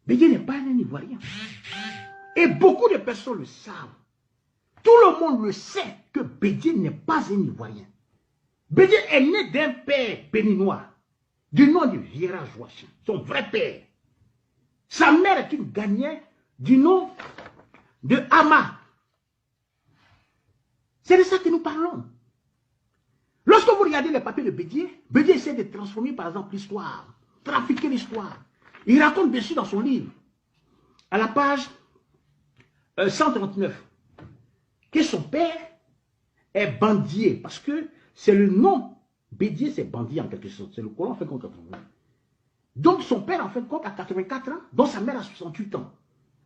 Bédié n'est pas un Ivoirien. Et beaucoup de personnes le savent. Tout le monde le sait que Bédié n'est pas un Ivoirien. Bédié est né d'un père béninois, du nom de Vieira Joachim, son vrai père. Sa mère est une Ghanéenne du nom de Ama. C'est de ça que nous parlons. Lorsque vous regardez les papiers de Bédié, Bédié essaie de transformer par exemple l'histoire, trafiquer l'histoire. Il raconte bien sûr dans son livre, à la page 139, que son père est bandier, parce que c'est le nom, Bédié c'est bandier en quelque sorte, c'est le colon en fait contre vous. Donc son père en fait compte à 84 ans, dont sa mère a 68 ans.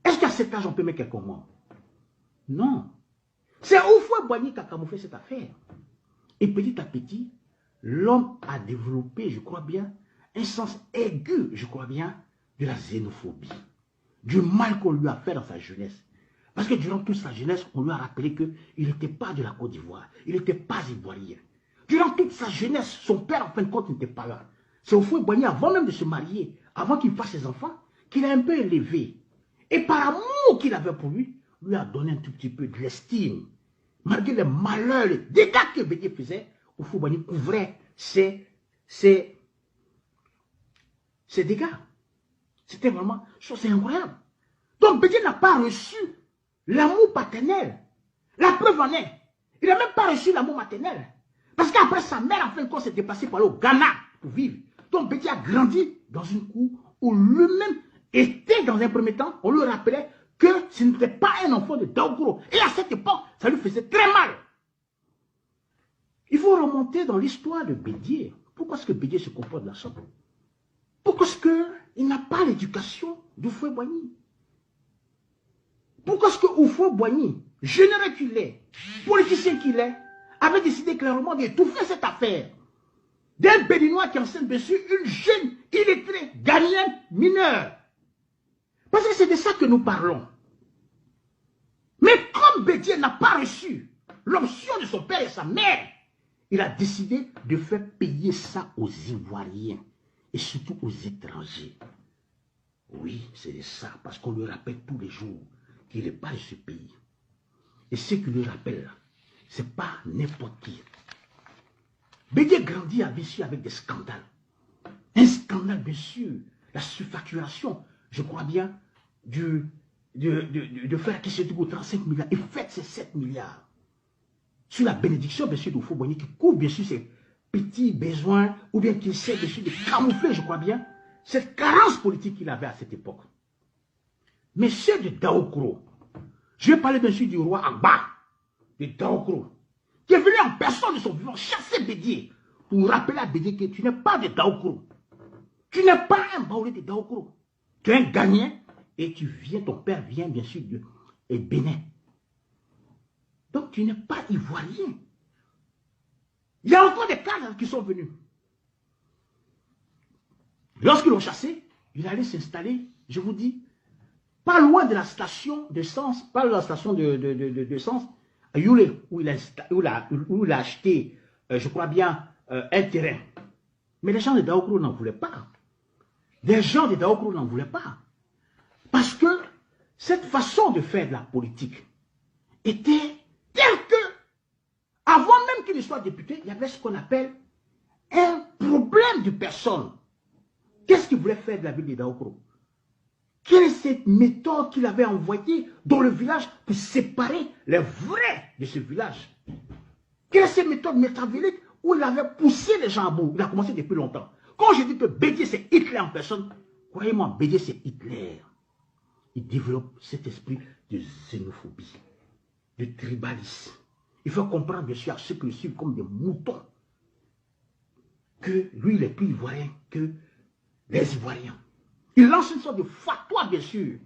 Est-ce qu'à cet âge on peut mettre quelqu'un mort? Non. C'est Houphouët-Boigny qui a camouflé cette affaire. Et petit à petit, l'homme a développé, je crois bien, un sens aigu, je crois bien, de la xénophobie, du mal qu'on lui a fait dans sa jeunesse. Parce que durant toute sa jeunesse, on lui a rappelé qu'il n'était pas de la Côte d'Ivoire, il n'était pas ivoirien. Durant toute sa jeunesse, son père, en fin de compte, n'était pas là. C'est Houphouët-Boigny, avant même de se marier, avant qu'il fasse ses enfants, qu'il a un peu élevé. Et par amour qu'il avait pour lui a donné un tout petit peu de l'estime. Malgré les malheurs, les dégâts que Bédié faisait, Houphouët-Boigny couvrait ses dégâts. C'était vraiment chose incroyable. Donc Bédié n'a pas reçu l'amour paternel. La preuve en est, il n'a même pas reçu l'amour maternel. Parce qu'après sa mère, en fin de compte, s'est déplacée pour aller au Ghana pour vivre. Donc Bédié a grandi dans une cour où lui-même était dans un premier temps, on lui rappelait que ce n'était pas un enfant de Daoukro. Et à cette époque, ça lui faisait très mal. Il faut remonter dans l'histoire de Bédié. Pourquoi est-ce que Bédié se comporte de la sorte? Pourquoi est-ce qu'il n'a pas l'éducation d'Houphouët-Boigny? Pourquoi est-ce que Houphouët-Boigny, général qu'il est, politicien qu'il est, avait décidé clairement d'étouffer cette affaire d'un Béninois qui enseigne dessus une jeune illettrée ghanéenne mineure? Parce que c'est de ça que nous parlons. Mais comme Bédié n'a pas reçu l'option de son père et sa mère, il a décidé de faire payer ça aux Ivoiriens et surtout aux étrangers. Oui, c'est de ça, parce qu'on lui rappelle tous les jours qu'il n'est pas de ce pays. Et ce qu'il lui rappelle, ce n'est pas n'importe qui. Bédié grandit bien sûr avec des scandales. Un scandale, bien sûr, la surfacturation, je crois bien, de faire qui se trouve 35 milliards et faites ces 7 milliards. Sur la bénédiction, bien sûr, de Houphouët-Boigny qui couvre, bien sûr, ses petits besoins, ou bien qui essaie, bien sûr, de camoufler, je crois bien, cette carence politique qu'il avait à cette époque. Mais ceux de Daoukro, je vais parler bien sûr du roi Agba, de Daoukro, qui est venu en personne de son vivant chasser Bédié pour rappeler à Bédié que tu n'es pas de Daoukro. Tu n'es pas un Baoulé de Daoukro. Tu es un Ghanéen et tu viens, ton père vient bien sûr de Bénin. Donc tu n'es pas ivoirien. Il y a encore des cadres qui sont venus. Lorsqu'ils l'ont chassé, il allait s'installer, je vous dis, pas loin de la station d'essence, pas loin de la station d'essence, à Youlé, où il a acheté, je crois bien, un terrain. Mais les gens de Daoukro n'en voulaient pas. Les gens de Daoukro n'en voulaient pas. Parce que cette façon de faire de la politique était telle que, avant même qu'il soit député, il y avait ce qu'on appelle un problème de personne. Qu'est-ce qu'il voulait faire de la ville de Daoukro? Quelle est cette méthode qu'il avait envoyée dans le village pour séparer les vrais de ce village? Quelle est cette méthode métavélique où il avait poussé les gens à bout? Il a commencé depuis longtemps. Quand je dis que Bédié c'est Hitler en personne, croyez-moi, Bédié c'est Hitler. Il développe cet esprit de xénophobie, de tribalisme. Il faut comprendre bien sûr à ceux qui le suivent comme des moutons que lui il est plus ivoirien que les Ivoiriens. Il lance une sorte de fatwa, bien sûr.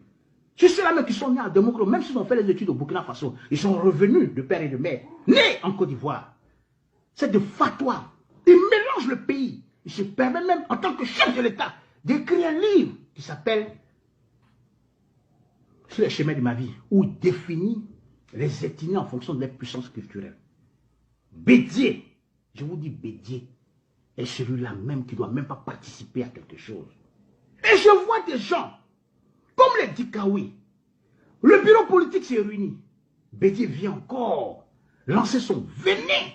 C'est ceux-là même qui sont nés à Daoukro, même s'ils ont fait les études au Burkina Faso, ils sont revenus de père et de mère, nés en Côte d'Ivoire. C'est de fatwa. Il mélange le pays. Il se permet même, en tant que chef de l'État, d'écrire un livre qui s'appelle Sur les chemins de ma vie, où il définit les ethnies en fonction de leur puissance culturelle. Bédié, je vous dis Bédié, est celui-là même qui ne doit même pas participer à quelque chose. Et je vois des gens les Dikawi. Le bureau politique s'est réuni. Bédié vient encore lancer son venin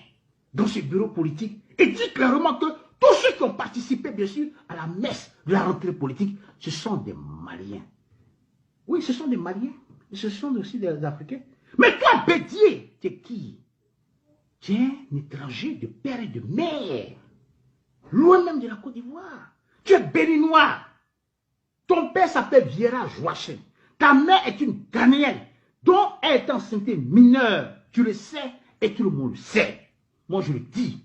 dans ce bureau politique et dit clairement que tous ceux qui ont participé, bien sûr, à la messe de la rentrée politique, ce sont des Maliens. Oui, ce sont des Maliens. Et ce sont aussi des Africains. Mais toi, Bédié, tu es qui? Tu es un étranger de père et de mère. Loin même de la Côte d'Ivoire. Tu es béninois. Ton père s'appelle Viera Joachim. Ta mère est une Ghanéenne dont elle est enceinte mineure. Tu le sais et tout le monde le sait. Moi, je le dis.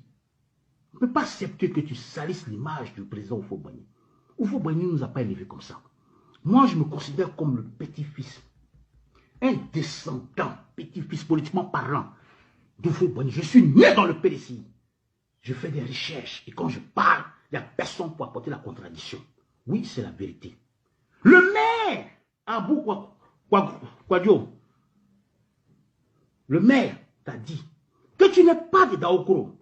On ne peut pas accepter que tu salisses l'image du président Oufo-Boigny. Oufo-Boigny ne nous a pas élevés comme ça. Moi, je me considère comme le petit-fils. Un descendant, petit-fils politiquement parlant, d'Oufo-Boigny. Je suis né dans le PDCI. Je fais des recherches. Et quand je parle, il n'y a personne pour apporter la contradiction. Oui, c'est la vérité. Le maire, Abou Kwadjo, le maire t'a dit que tu n'es pas de Daokoro.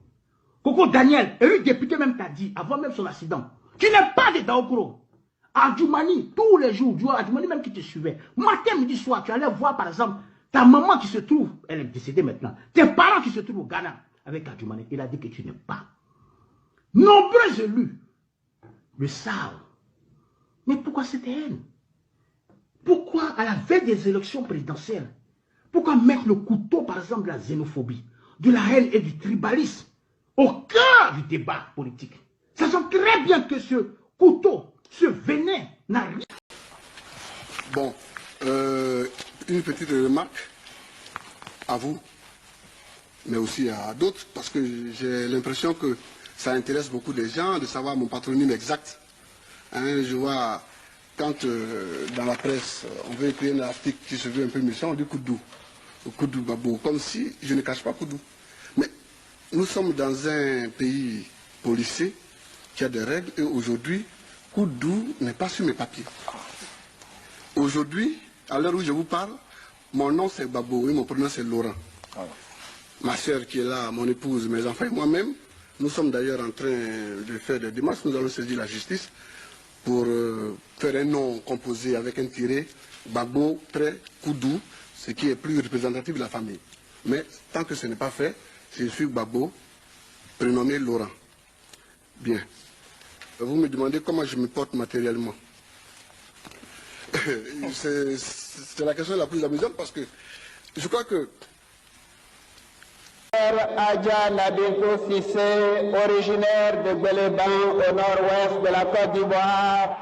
Coco Daniel, élu député même t'a dit, avant même son accident, tu n'es pas de Daokoro. Adjoumani, tous les jours, Adjoumani même qui te suivait, matin, midi, soir, tu allais voir par exemple ta maman qui se trouve, elle est décédée maintenant, tes parents qui se trouvent au Ghana avec Adjoumani, il a dit que tu n'es pas. Nombreux élus le savent. Mais pourquoi cette haine? Pourquoi à la veille des élections présidentielles? Pourquoi mettre le couteau par exemple de la xénophobie, de la haine et du tribalisme au cœur du débat politique? Sachant très bien que ce couteau, ce venin n'a rien. Bon, une petite remarque à vous, mais aussi à d'autres, parce que j'ai l'impression que ça intéresse beaucoup de gens de savoir mon patronyme exact. Hein, je vois, quand dans la presse, on veut écrire un article qui se veut un peu méchant, on dit Koudou, Koudou Babo, comme si je ne cache pas Koudou. Mais nous sommes dans un pays policé qui a des règles, et aujourd'hui, Koudou n'est pas sur mes papiers. Aujourd'hui, à l'heure où je vous parle, mon nom c'est Babo et mon prénom c'est Laurent. Ma soeur qui est là, mon épouse, mes enfants et moi-même, nous sommes d'ailleurs en train de faire des démarches, nous allons saisir la justice pour faire un nom composé avec un tiré, Babo, trait, Koudou, ce qui est plus représentatif de la famille. Mais tant que ce n'est pas fait, je suis Babo, prénommé Laurent. Bien. Vous me demandez comment je me porte matériellement. C'est la question la plus amusante parce que je crois que... Adja Nabintou Cissé, originaire de Béléban, au nord-ouest de la Côte d'Ivoire.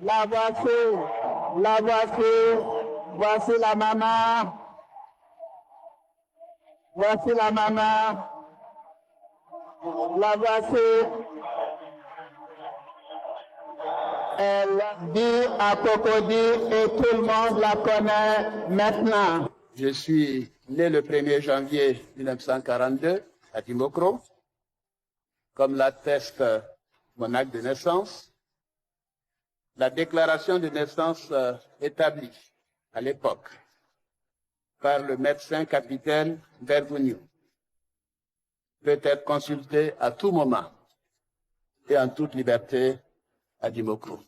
La voici la maman. Voici la maman. La voici. Elle dit à Cocody et tout le monde la connaît maintenant. Je suis né le 1er janvier 1942 à Dimokro, comme l'atteste mon acte de naissance. La déclaration de naissance établie à l'époque par le médecin capitaine Bergouniou peut être consultée à tout moment et en toute liberté à Dimokro.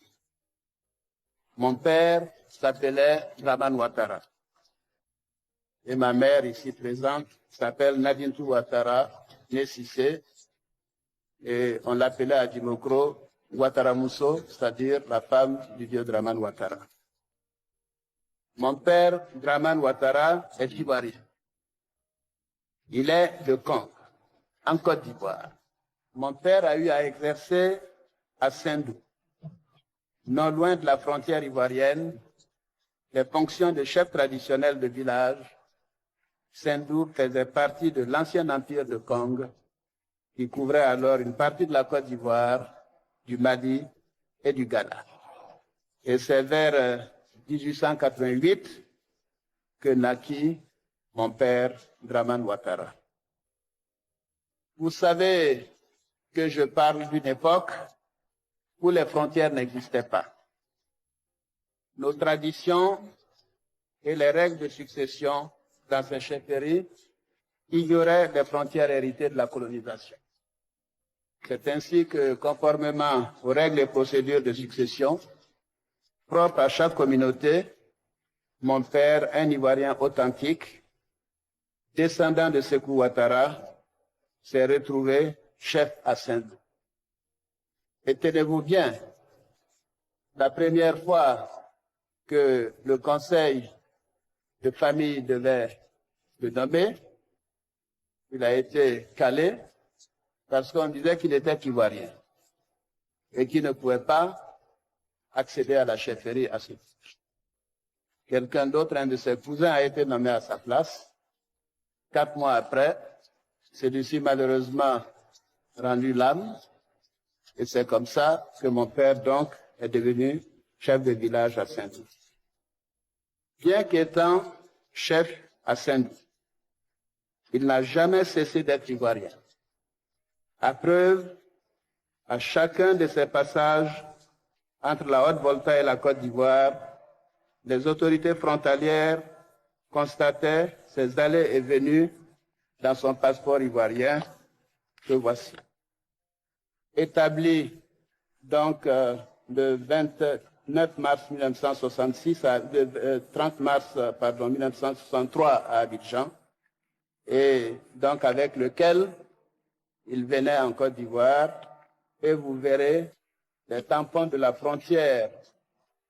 Mon père s'appelait Draman Ouattara et ma mère ici présente s'appelle Nabintou Ouattara Nessissé et on l'appelait à Dimokro Ouattara Mousso, c'est-à-dire la femme du dieu Draman Ouattara. Mon père Draman Ouattara est ivoirien. Il est de Congo, en Côte d'Ivoire. Mon père a eu à exercer à Sendou, non loin de la frontière ivoirienne, les fonctions de chef traditionnel de village. Sendou faisait partie de l'ancien empire de Congo, qui couvrait alors une partie de la Côte d'Ivoire, du Mali et du Ghana. Et c'est vers 1888 que naquit mon père Draman Ouattara. Vous savez que je parle d'une époque où les frontières n'existaient pas. Nos traditions et les règles de succession dans ces chefferies ignoraient les frontières héritées de la colonisation. C'est ainsi que, conformément aux règles et procédures de succession propres à chaque communauté, mon père, un Ivoirien authentique, descendant de Sékou Ouattara, s'est retrouvé chef à Saint-Louis. Et tenez-vous bien, la première fois que le conseil de famille devait le nommer, il a été calé parce qu'on disait qu'il était ivoirien et qu'il ne pouvait pas accéder à la chefferie à ce titre. Quelqu'un d'autre, un de ses cousins, a été nommé à sa place. 4 mois après, celui-ci malheureusement rendu l'âme, et c'est comme ça que mon père donc est devenu chef de village à Saint-Louis. Bien qu'étant chef à Saint-Louis, il n'a jamais cessé d'être ivoirien. À preuve, à chacun de ses passages entre la Haute-Volta et la Côte d'Ivoire, les autorités frontalières constataient ses allées et venues dans son passeport ivoirien, que voici. Établi donc le 29 mars 1966 le 30 mars 1963 à Abidjan, et donc avec lequel il venait en Côte d'Ivoire, et vous verrez les tampons de la frontière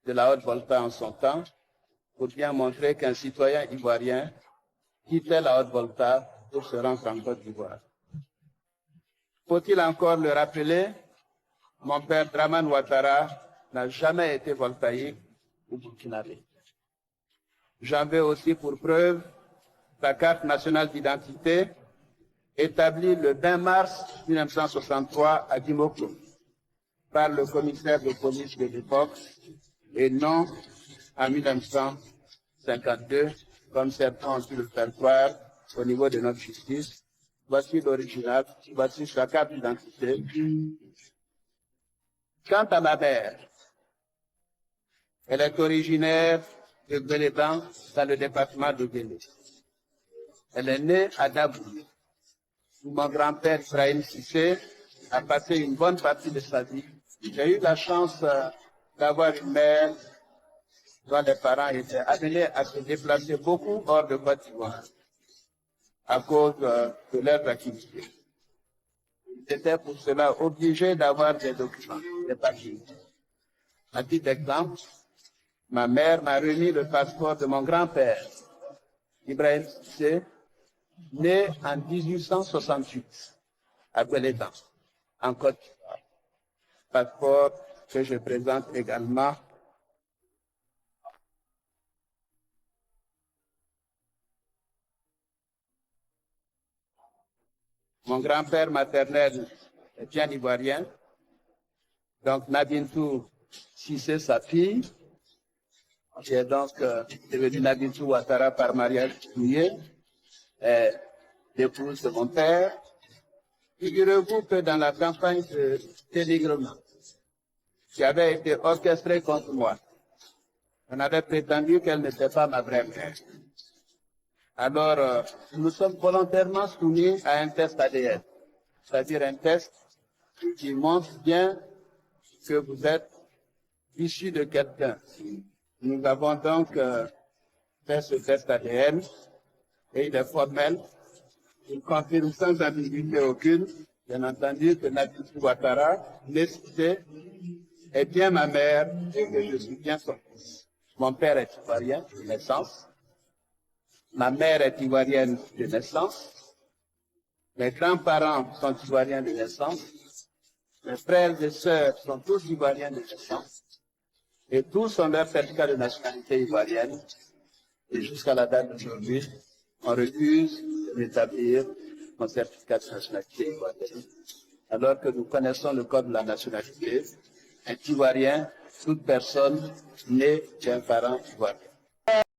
de la Haute-Volta en son temps, pour bien montrer qu'un citoyen ivoirien quittait la Haute-Volta pour se rendre en Côte d'Ivoire. Faut-il encore le rappeler, mon père Dramane Ouattara n'a jamais été voltaïque ou burkinabé. J'en veux aussi pour preuve la carte nationale d'identité établie le 20 mars 1963 à Dimoko par le commissaire de police de l'époque et non en 1952, comme certains ont pu le faire croire au niveau de notre justice. Voici l'original, voici sa carte d'identité. Quant à ma mère, elle est originaire de Bélédan, dans le département de Béné. Elle est née à Dabou, où mon grand-père Ibrahim Sissé a passé une bonne partie de sa vie. J'ai eu la chance d'avoir une mère dont les parents étaient amenés à se déplacer beaucoup hors de Côte d'Ivoire à cause de leurs activités. Ils étaient pour cela obligés d'avoir des documents, des papiers. À titre d'exemple, ma mère m'a remis le passeport de mon grand-père, Ibrahim Sissé, né en 1868, à Bélédan, en Côte d'Ivoire. Passeport que je présente également. Mon grand-père maternel est bien ivoirien, donc Nabintou Sissé, sa fille, qui est donc devenue Nabintou Ouattara par mariage lié, est l'épouse de mon père. Figurez-vous que dans la campagne de dénigrement qui avait été orchestrée contre moi, on avait prétendu qu'elle n'était pas ma vraie mère. Alors, nous sommes volontairement soumis à un test ADN, c'est-à-dire un test qui montre bien que vous êtes issu de quelqu'un. Nous avons donc fait ce test ADN et il est formel. Il confirme sans ambiguïté aucune, bien entendu, que Nabintou Ouattara, nécessité, est bien ma mère et que je suis bien son fils. Mon père est ivoirien de naissance. Ma mère est ivoirienne de naissance. Mes grands-parents sont ivoiriens de naissance. Mes frères et sœurs sont tous ivoiriens de naissance. Et tous ont leur certificat de nationalité ivoirienne. Et jusqu'à la date d'aujourd'hui, on refuse d'établir mon certificat de nationalité ivoirienne. Alors que nous connaissons le code de la nationalité, un Ivoirien, toute personne née d'un parent ivoirien.